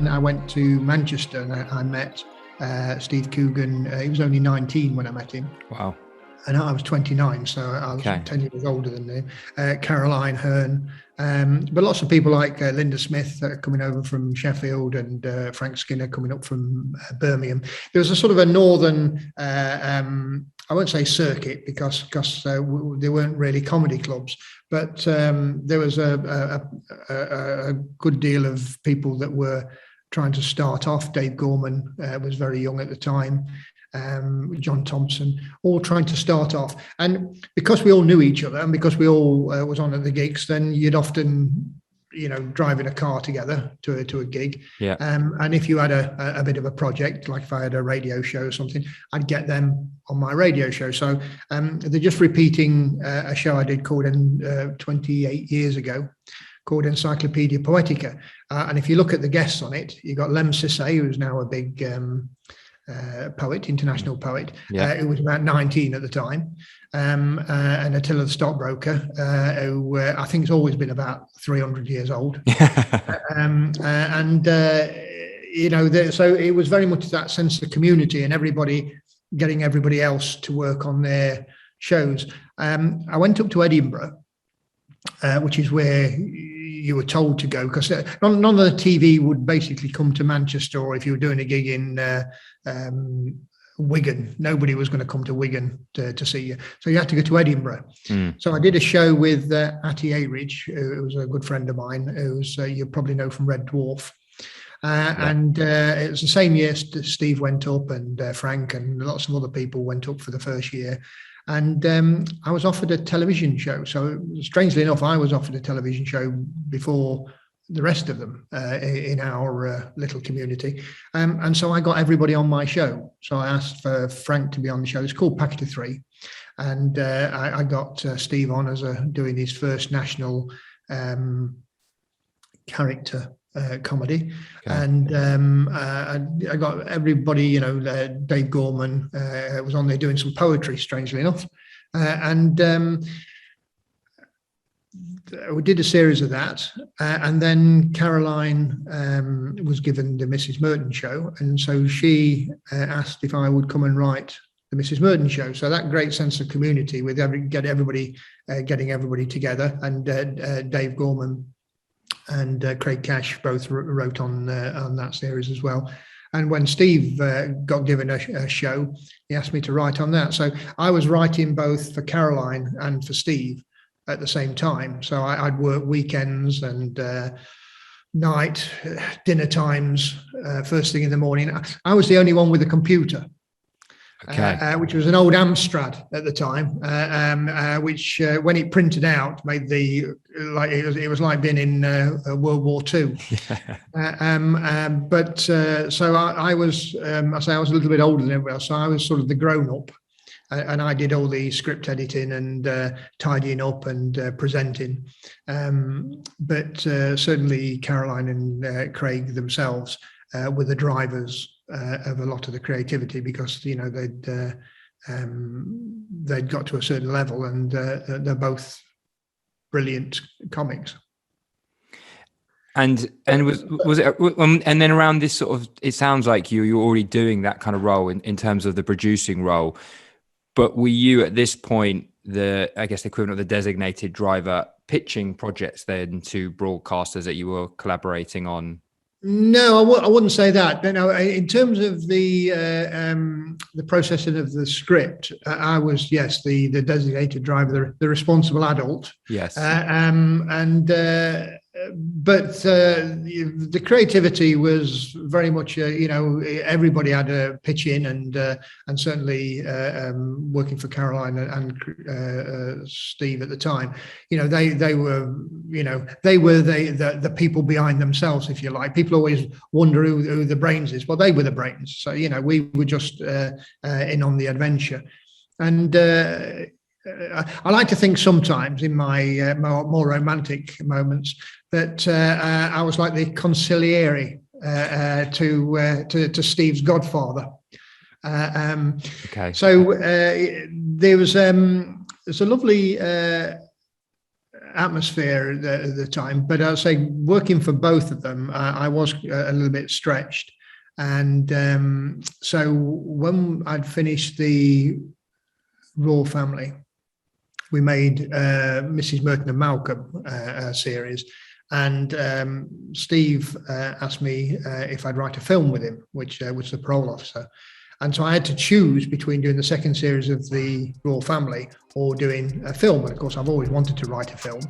I went to Manchester and I met Steve Coogan. He was only 19 when I met him. Wow. And I was 29, so I was 10 years older than him. Caroline Hearn, but lots of people like Linda Smith coming over from Sheffield, and Frank Skinner coming up from Birmingham. There was a sort of a northern, I won't say circuit because there weren't really comedy clubs, but there was a good deal of people that were trying to start off. Dave Gorman was very young at the time. John Thompson, all trying to start off, and because we all knew each other and because we all was on at the gigs, then you'd often, drive in a car together to a gig. Yeah. And if you had a bit of a project, like if I had a radio show or something, I'd get them on my radio show. So they're just repeating a show I did called 28 years ago, called Encyclopedia Poetica. And if you look at the guests on it, you've got Lem Sissay, who's now a big poet, international poet, who was about 19 at the time, and Attila the Stockbroker, who I think has always been about 300 years old. So it was very much that sense of community and everybody getting everybody else to work on their shows. I went up to Edinburgh, which is where you were told to go, because none of the TV would basically come to Manchester, or if you were doing a gig in Wigan, nobody was going to come to Wigan to see you. So you had to go to Edinburgh. So I did a show with Atty Aridge, who was a good friend of mine, who's you probably know from Red Dwarf. And it was the same year Steve went up, and Frank and lots of other people went up for the first year. And I was offered a television show. So strangely enough, I was offered a television show before the rest of them in our little community. And so I got everybody on my show. So I asked for Frank to be on the show. It's called Packet of Three. And I got Steve on as doing his first national character comedy. Okay. And I got everybody, Dave Gorman was on there doing some poetry, strangely enough. We did a series of that. And then Caroline was given the Mrs. Merton show. And so she asked if I would come and write the Mrs. Merton show. So that great sense of community with getting everybody together. And Dave Gorman and Craig Cash both wrote on that series as well. And when Steve got given a show, he asked me to write on that. So I was writing both for Caroline and for Steve at the same time. So I'd work weekends and night, dinner times, first thing in the morning. I was the only one with a computer. Okay. Which was an old Amstrad at the time, which when it printed out made it was like being in World War II. So I was a little bit older than everybody else, so I was sort of the grown up, and I did all the script editing and tidying up and presenting. But certainly Caroline and Craig themselves were the drivers of a lot of the creativity, because they'd got to a certain level, and they're both brilliant comics. And was it and then around this sort of, it sounds like you're already doing that kind of role in terms of the producing role, but were you at this point the equivalent of the designated driver, pitching projects then to broadcasters that you were collaborating on? No, I wouldn't say that. No, in terms of the processing of the script, I was, yes, the designated driver, the responsible adult. Yes. But the creativity was very much, everybody had a pitch in, and certainly working for Caroline and Steve at the time, they were the people behind themselves, if you like. People always wonder who the brains is. Well, they were the brains. So, we were just in on the adventure. And I like to think sometimes in my more romantic moments that I was like the consigliere to Steve's godfather. Okay. So there's a lovely atmosphere at the time. But I'd say working for both of them, I was a little bit stretched. And so when I'd finished the Royal Family, we made Mrs. Merton and Malcolm series. And Steve asked me if I'd write a film with him, which was the parole officer. And so I had to choose between doing the second series of the Royal Family or doing a film. And of course, I've always wanted to write a film.